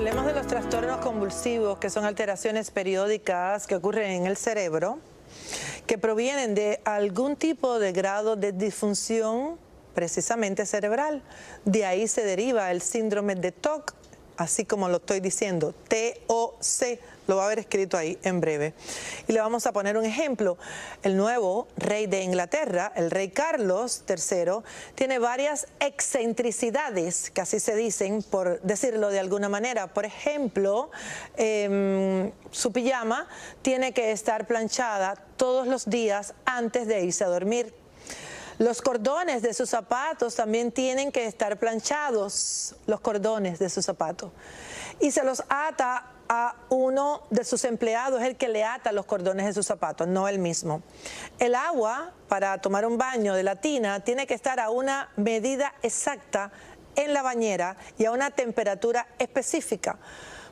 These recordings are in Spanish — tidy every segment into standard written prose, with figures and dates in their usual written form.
hablemos de los trastornos convulsivos, que son alteraciones periódicas que ocurren en el cerebro, que provienen de algún tipo de grado de disfunción precisamente cerebral. De ahí se deriva el síndrome de TOC, así como lo estoy diciendo, T-O-C, lo va a ver escrito ahí en breve. Y le vamos a poner un ejemplo. El nuevo rey de Inglaterra, el rey Carlos III, tiene varias excentricidades, que así se dicen, por decirlo de alguna manera. Por ejemplo, su pijama tiene que estar planchada todos los días antes de irse a dormir. Los cordones de sus zapatos también tienen que estar planchados, los cordones de sus zapatos. Y se los ata a uno de sus empleados, es el que le ata los cordones de sus zapatos, no él mismo. El agua para tomar un baño de la tina tiene que estar a una medida exacta en la bañera y a una temperatura específica,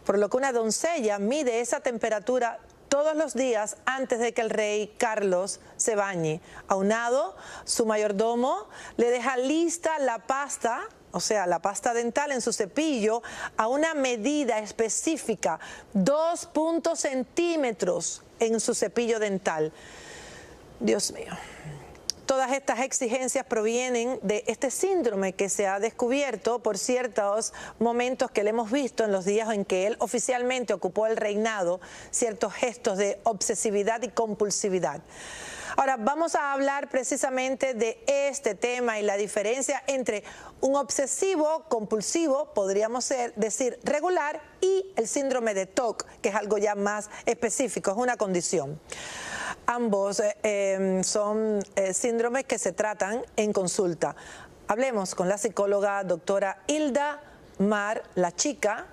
por lo que una doncella mide esa temperatura todos los días antes de que el rey Carlos se bañe. Aunado, su mayordomo le deja lista la pasta, o sea, la pasta dental en su cepillo, a una medida específica, 2 centímetros en su cepillo dental. Dios mío. Todas estas exigencias provienen de este síndrome que se ha descubierto por ciertos momentos que le hemos visto en los días en que él oficialmente ocupó el reinado, ciertos gestos de obsesividad y compulsividad. Ahora, vamos a hablar precisamente de este tema y la diferencia entre un obsesivo compulsivo, podríamos decir regular, y el síndrome de TOC, que es algo ya más específico, es una condición. Ambos son síndromes que se tratan en consulta. Hablemos con la psicóloga doctora Hilda Mar, la chica,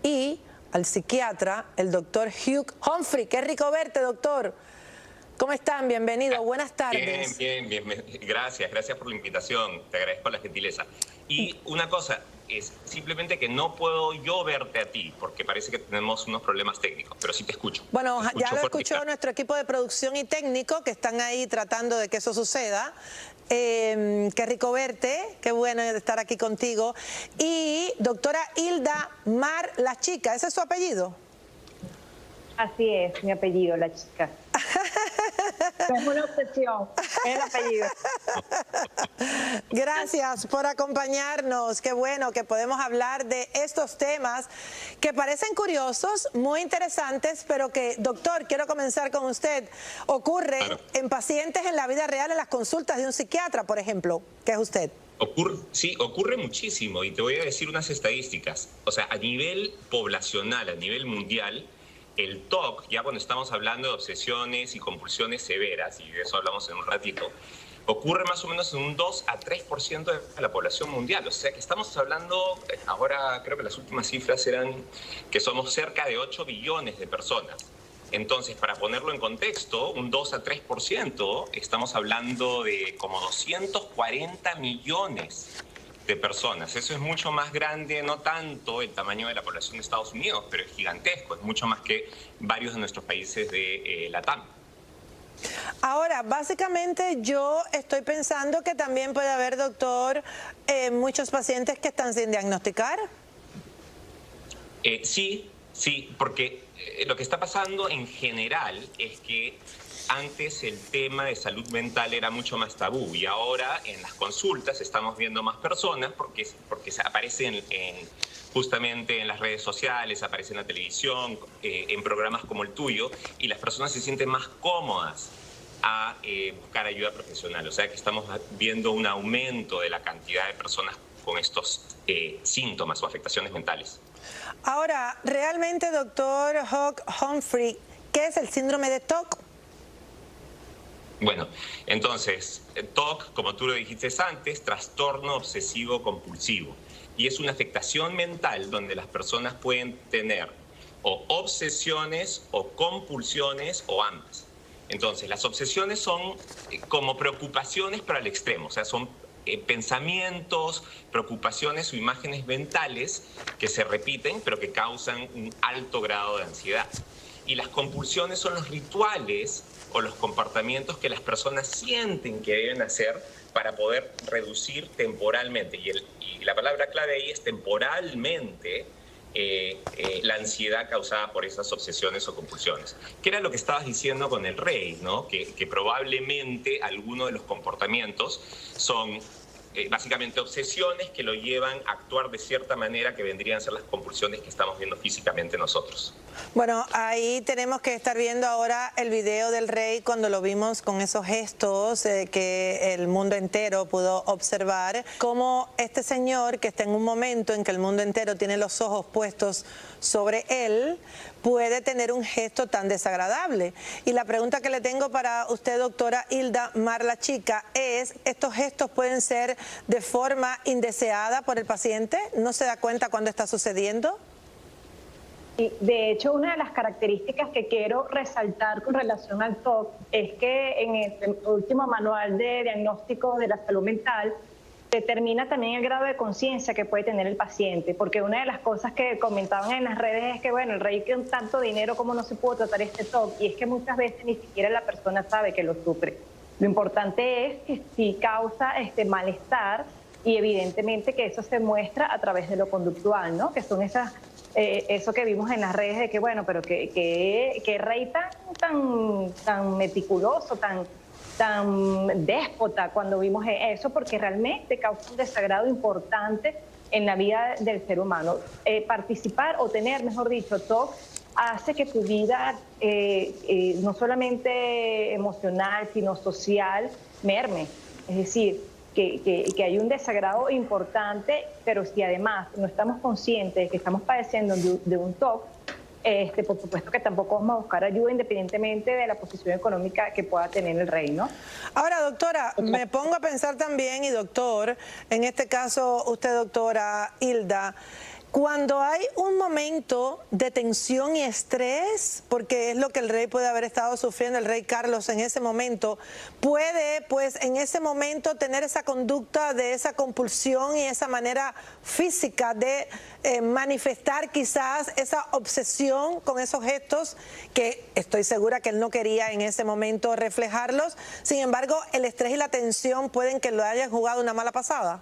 y al psiquiatra, el doctor Hugh Humphrey. Qué rico verte, doctor. ¿Cómo están? Bienvenido, buenas tardes. Bien. Gracias por la invitación, te agradezco la gentileza. Y una cosa, es simplemente que no puedo yo verte a ti, porque parece que tenemos unos problemas técnicos, pero sí te escucho. Bueno, ya lo escuchó nuestro equipo de producción y técnico, que están ahí tratando de que eso suceda. Qué rico verte, qué bueno estar aquí contigo. Y doctora Hilda Mar, la chica, ¿ese es su apellido? Así es, mi apellido, la chica. Es una obsesión, es el apellido. Gracias por acompañarnos. Qué bueno que podemos hablar de estos temas que parecen curiosos, muy interesantes, pero que, doctor, quiero comenzar con usted. Ocurre en pacientes en la vida real, en las consultas de un psiquiatra, por ejemplo, que es usted. Sí, ocurre muchísimo y te voy a decir unas estadísticas. O sea, a nivel poblacional, a nivel mundial, el TOC, ya cuando estamos hablando de obsesiones y compulsiones severas, y de eso hablamos en un ratito, ocurre más o menos en un 2 a 3% de la población mundial. O sea que estamos hablando, ahora creo que las últimas cifras eran que somos cerca de 8 billones de personas. Entonces, para ponerlo en contexto, un 2 a 3%, estamos hablando de como 240 millones de personas. Eso es mucho más grande, no tanto el tamaño de la población de Estados Unidos, pero es gigantesco, es mucho más que varios de nuestros países de LATAM. Ahora, básicamente yo estoy pensando que también puede haber, doctor, muchos pacientes que están sin diagnosticar. Sí, porque lo que está pasando en general es que antes el tema de salud mental era mucho más tabú y ahora en las consultas estamos viendo más personas porque aparecen justamente en las redes sociales, aparecen en la televisión, en programas como el tuyo, y las personas se sienten más cómodas a buscar ayuda profesional. O sea que estamos viendo un aumento de la cantidad de personas con estos síntomas o afectaciones mentales. Ahora, realmente, doctor Hugh Humphrey, ¿qué es el síndrome de TOC? Bueno, entonces, TOC, como tú lo dijiste antes, trastorno obsesivo compulsivo. Y es una afectación mental donde las personas pueden tener o obsesiones o compulsiones o ambas. Entonces, las obsesiones son como preocupaciones pero al extremo, o sea, son pensamientos, preocupaciones o imágenes mentales que se repiten pero que causan un alto grado de ansiedad. Y las compulsiones son los rituales o los comportamientos que las personas sienten que deben hacer para poder reducir temporalmente. Y la palabra clave ahí es temporalmente la ansiedad causada por esas obsesiones o compulsiones. ¿Qué era lo que estabas diciendo con el rey, ¿no? Que probablemente algunos de los comportamientos son básicamente obsesiones que lo llevan a actuar de cierta manera que vendrían a ser las compulsiones que estamos viendo físicamente nosotros. Bueno, ahí tenemos que estar viendo ahora el video del rey cuando lo vimos con esos gestos que el mundo entero pudo observar, como este señor que está en un momento en que el mundo entero tiene los ojos puestos sobre él, puede tener un gesto tan desagradable. Y la pregunta que le tengo para usted, doctora Hilda Mar La Chica, es, ¿estos gestos pueden ser de forma indeseada por el paciente? ¿No se da cuenta cuando está sucediendo? Y de hecho, una de las características que quiero resaltar con relación al TOC es que en el último manual de diagnóstico de la salud mental determina también el grado de conciencia que puede tener el paciente, porque una de las cosas que comentaban en las redes es que, bueno, el rey con tanto dinero, ¿cómo no se pudo tratar este TOC? Y es que muchas veces ni siquiera la persona sabe que lo sufre. Lo importante es que sí causa malestar y evidentemente que eso se muestra a través de lo conductual, ¿no? Que son esas... eso que vimos en las redes de que, bueno, pero que rey tan meticuloso, tan déspota cuando vimos eso, porque realmente causa un desagrado importante en la vida del ser humano. Participar o tener, mejor dicho, TOC hace que tu vida, no solamente emocional, sino social, merme. Es decir, que hay un desagrado importante, pero si además no estamos conscientes de que estamos padeciendo de un TOC, por supuesto que tampoco vamos a buscar ayuda independientemente de la posición económica que pueda tener el rey, ¿no? Ahora, doctora, me pongo a pensar también, y doctor, en este caso usted, doctora Hilda, cuando hay un momento de tensión y estrés, porque es lo que el rey puede haber estado sufriendo, el rey Carlos en ese momento, puede pues en ese momento tener esa conducta de esa compulsión y esa manera física de manifestar quizás esa obsesión con esos gestos que estoy segura que él no quería en ese momento reflejarlos. Sin embargo, el estrés y la tensión pueden que lo hayan jugado una mala pasada.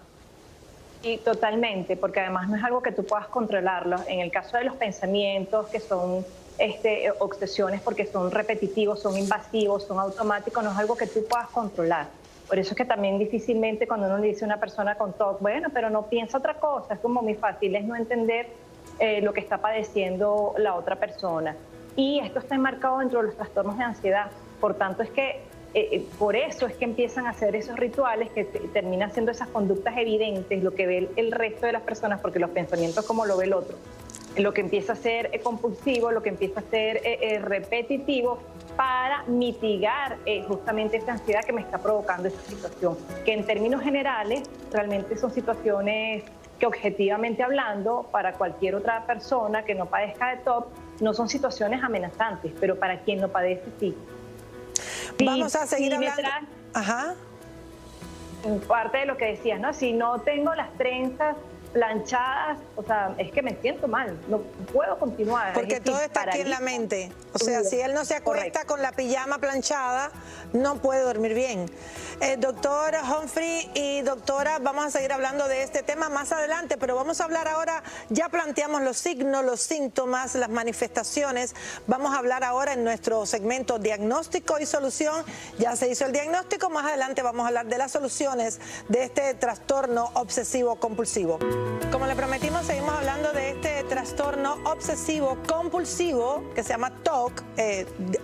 Sí, totalmente, porque además no es algo que tú puedas controlarlo. En el caso de los pensamientos, que son obsesiones porque son repetitivos, son invasivos, son automáticos, no es algo que tú puedas controlar. Por eso es que también difícilmente cuando uno le dice a una persona con TOC, bueno, pero no piensa otra cosa, es como muy fácil, es no entender lo que está padeciendo la otra persona. Y esto está enmarcado dentro de los trastornos de ansiedad. Por tanto, es que por eso es que empiezan a hacer esos rituales que terminan siendo esas conductas evidentes, lo que ve el resto de las personas, porque los pensamientos como lo ve el otro, lo que empieza a ser compulsivo, lo que empieza a ser repetitivo, para mitigar justamente esa ansiedad que me está provocando esa situación, que en términos generales realmente son situaciones que objetivamente hablando, para cualquier otra persona que no padezca de TOC, no son situaciones amenazantes, pero para quien lo padece sí. Vamos a seguir hablando. Ajá. En parte de lo que decías, ¿no? Si no tengo las trenzas planchadas, o sea, es que me siento mal, no puedo continuar. Porque todo está aquí en la mente. O sea, si él no se acuesta con la pijama planchada, no puede dormir bien. Doctor Humphrey y doctora, vamos a seguir hablando de este tema más adelante, pero vamos a hablar ahora, ya planteamos los signos, los síntomas, las manifestaciones. Vamos a hablar ahora en nuestro segmento diagnóstico y solución. Ya se hizo el diagnóstico, más adelante vamos a hablar de las soluciones de este trastorno obsesivo compulsivo. Como le prometimos, seguimos hablando de este trastorno obsesivo compulsivo que se llama TOC,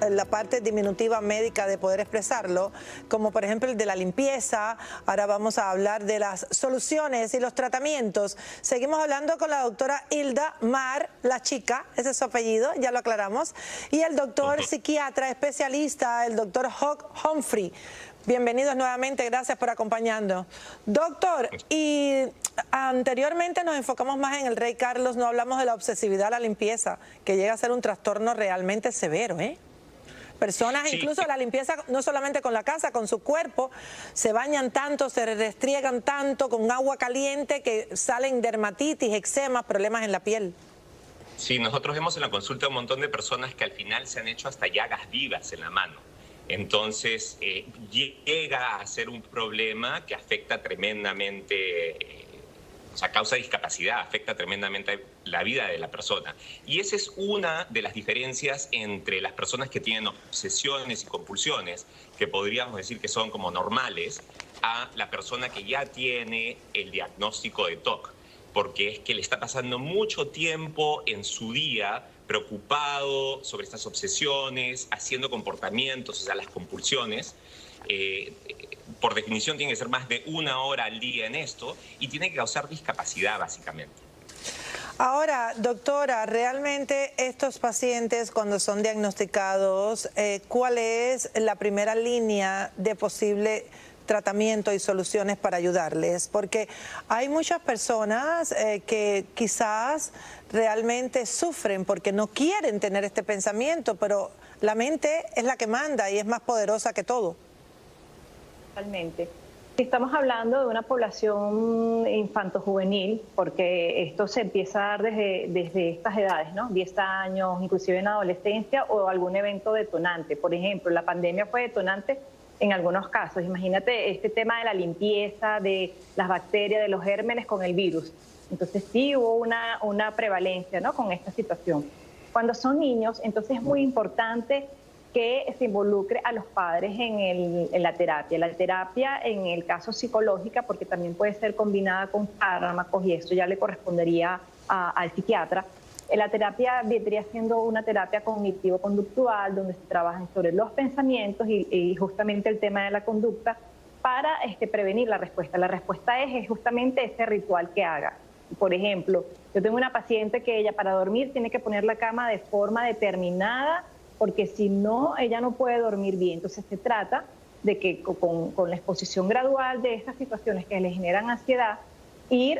la parte diminutiva médica de poder expresarlo, como por ejemplo el de la limpieza. Ahora vamos a hablar de las soluciones y los tratamientos. Seguimos hablando con la doctora Hilda Mar La Chica, ese es su apellido, ya lo aclaramos, y el doctor psiquiatra especialista, el doctor Humphrey. Bienvenidos nuevamente, gracias por acompañarnos. Doctor, y anteriormente nos enfocamos más en el rey Carlos, no hablamos de la obsesividad a la limpieza, que llega a ser un trastorno realmente severo, ¿eh? Personas, sí, incluso la limpieza, no solamente con la casa, con su cuerpo, se bañan tanto, se restriegan tanto con agua caliente que salen dermatitis, eczemas, problemas en la piel. Sí, nosotros vemos en la consulta un montón de personas que al final se han hecho hasta llagas vivas en la mano. Entonces, llega a ser un problema que afecta tremendamente O sea, causa discapacidad, afecta tremendamente la vida de la persona. Y esa es una de las diferencias entre las personas que tienen obsesiones y compulsiones, que podríamos decir que son como normales, a la persona que ya tiene el diagnóstico de TOC, porque es que le está pasando mucho tiempo en su día preocupado sobre estas obsesiones, haciendo comportamientos, o sea, las compulsiones. Por definición tiene que ser más de 1 hora al día en esto y tiene que causar discapacidad básicamente. Ahora, doctora, realmente estos pacientes cuando son diagnosticados, ¿cuál es la primera línea de posible tratamiento y soluciones para ayudarles? Porque hay muchas personas que quizás realmente sufren porque no quieren tener este pensamiento, pero la mente es la que manda y es más poderosa que todo. Totalmente. Estamos hablando de una población infanto-juvenil, porque esto se empieza a dar desde estas edades, ¿no? 10 años, inclusive en adolescencia o algún evento detonante. Por ejemplo, la pandemia fue detonante en algunos casos. Imagínate este tema de la limpieza, de las bacterias, de los gérmenes con el virus. Entonces sí hubo una prevalencia, ¿no?, con esta situación. Cuando son niños, entonces es muy importante que se involucre a los padres en la terapia. La terapia, en el caso psicológica, porque también puede ser combinada con fármacos y esto ya le correspondería al psiquiatra. La terapia vendría siendo una terapia cognitivo-conductual donde se trabajan sobre los pensamientos y justamente el tema de la conducta para prevenir la respuesta. La respuesta es justamente ese ritual que haga. Por ejemplo, yo tengo una paciente que ella para dormir tiene que poner la cama de forma determinada porque si no, ella no puede dormir bien. Entonces se trata de que con la exposición gradual de estas situaciones que le generan ansiedad, ir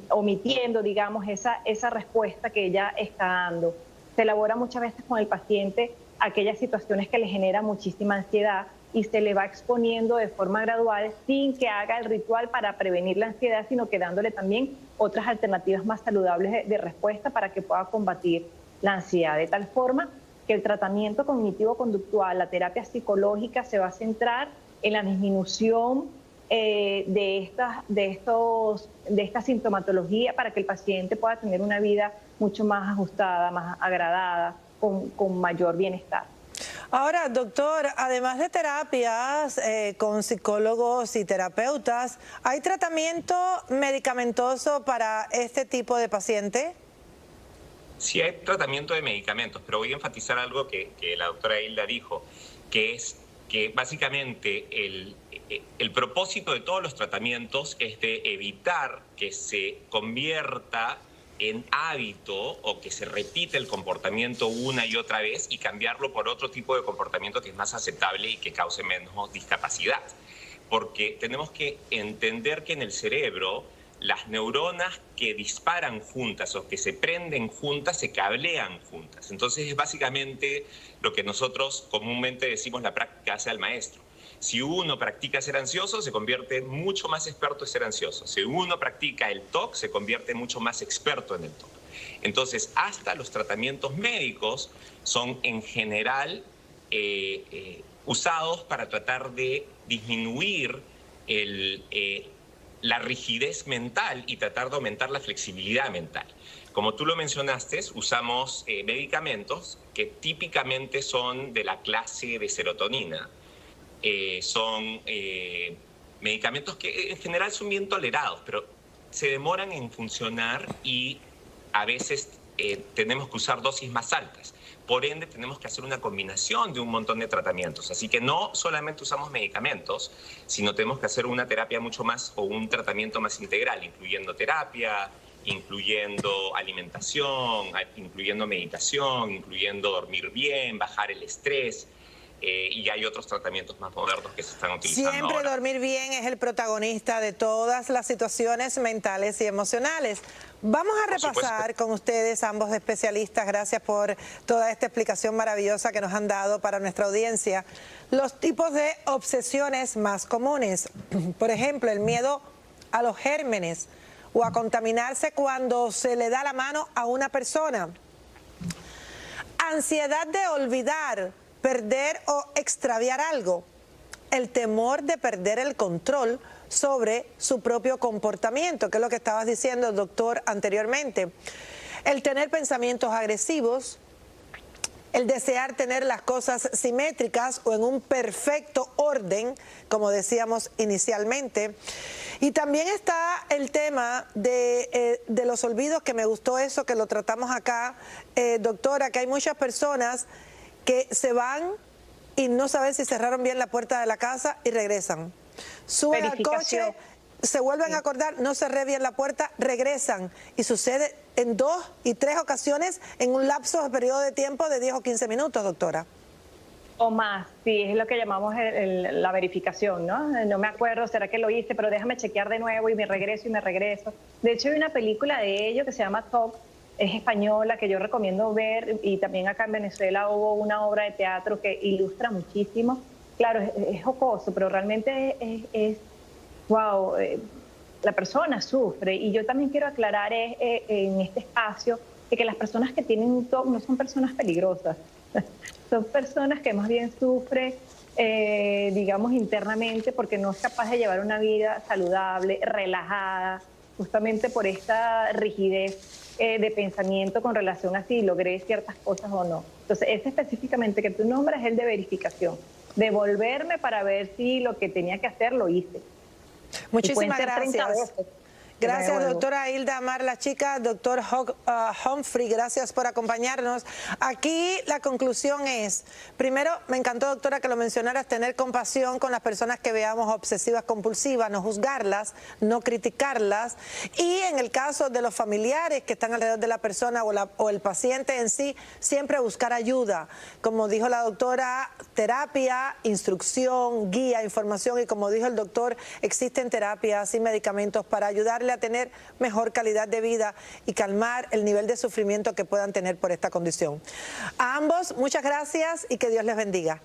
omitiendo, digamos, esa respuesta que ella está dando. Se elabora muchas veces con el paciente aquellas situaciones que le generan muchísima ansiedad y se le va exponiendo de forma gradual sin que haga el ritual para prevenir la ansiedad, sino que dándole también otras alternativas más saludables de respuesta para que pueda combatir la ansiedad, de tal forma que el tratamiento cognitivo-conductual, la terapia psicológica se va a centrar en la disminución de esta sintomatología para que el paciente pueda tener una vida mucho más ajustada, más agradada, con mayor bienestar. Ahora, doctor, además de terapias con psicólogos y terapeutas, ¿hay tratamiento medicamentoso para este tipo de paciente? Sí hay tratamiento de medicamentos, pero voy a enfatizar algo que la doctora Hilda dijo, que es que básicamente el propósito de todos los tratamientos es de evitar que se convierta en hábito o que se repite el comportamiento una y otra vez y cambiarlo por otro tipo de comportamiento que es más aceptable y que cause menos discapacidad. Porque tenemos que entender que en el cerebro las neuronas que disparan juntas o que se prenden juntas se cablean juntas. Entonces es básicamente lo que nosotros comúnmente decimos la práctica hace al maestro. Si uno practica ser ansioso, se convierte mucho más experto en ser ansioso. Si uno practica el TOC, se convierte mucho más experto en el TOC. Entonces, hasta los tratamientos médicos son en general usados para tratar de disminuir la rigidez mental y tratar de aumentar la flexibilidad mental. Como tú lo mencionaste, usamos medicamentos que típicamente son de la clase de serotonina. Son medicamentos que en general son bien tolerados, pero se demoran en funcionar y a veces tenemos que usar dosis más altas. Por ende, tenemos que hacer una combinación de un montón de tratamientos. Así que no solamente usamos medicamentos, sino tenemos que hacer una terapia mucho más o un tratamiento más integral, incluyendo terapia, incluyendo alimentación, incluyendo meditación, incluyendo dormir bien, bajar el estrés. Y hay otros tratamientos más modernos que se están utilizando Siempre ahora. Dormir Bien es el protagonista de todas las situaciones mentales y emocionales. Vamos a repasar con ustedes, ambos especialistas, gracias por toda esta explicación maravillosa que nos han dado para nuestra audiencia, los tipos de obsesiones más comunes. Por ejemplo, el miedo a los gérmenes o a contaminarse cuando se le da la mano a una persona. Ansiedad de olvidar, perder o extraviar algo. El temor de perder el control sobre su propio comportamiento, que es lo que estabas diciendo, doctor, anteriormente. El tener pensamientos agresivos, el desear tener las cosas simétricas o en un perfecto orden, como decíamos inicialmente. Y también está el tema de los olvidos, que me gustó eso, que lo tratamos acá, doctora, que hay muchas personas que se van y no saben si cerraron bien la puerta de la casa y regresan. Suben al coche, se vuelven a acordar, no cerré bien la puerta, regresan. Y sucede en 2 y 3 ocasiones en un lapso de periodo de tiempo de 10 o 15 minutos, doctora. O más, sí, es lo que llamamos la verificación, ¿no? No me acuerdo, será que lo hice, pero déjame chequear de nuevo y me regreso y me regreso. De hecho, hay una película de ello que se llama Top, es española, que yo recomiendo ver, y también acá en Venezuela hubo una obra de teatro que ilustra muchísimo. Claro, es jocoso, pero realmente es wow, la persona sufre. Y yo también quiero aclarar en este espacio que las personas que tienen un TOC no son personas peligrosas. Son personas que más bien sufren, digamos, internamente porque no es capaz de llevar una vida saludable, relajada, justamente por esta rigidez de pensamiento con relación a si logré ciertas cosas o no. Entonces, ese específicamente que tú nombras es el de verificación, de volverme para ver si lo que tenía que hacer lo hice. Muchísimas gracias. Gracias, doctora Hilda Marla Chica, doctor Humphrey, gracias por acompañarnos. Aquí la conclusión es, primero, me encantó, doctora, que lo mencionaras, tener compasión con las personas que veamos obsesivas compulsivas, no juzgarlas, no criticarlas, y en el caso de los familiares que están alrededor de la persona o el paciente en sí, siempre buscar ayuda. Como dijo la doctora, terapia, instrucción, guía, información, y como dijo el doctor, existen terapias y medicamentos para ayudarle a tener mejor calidad de vida y calmar el nivel de sufrimiento que puedan tener por esta condición. A ambos, muchas gracias y que Dios les bendiga.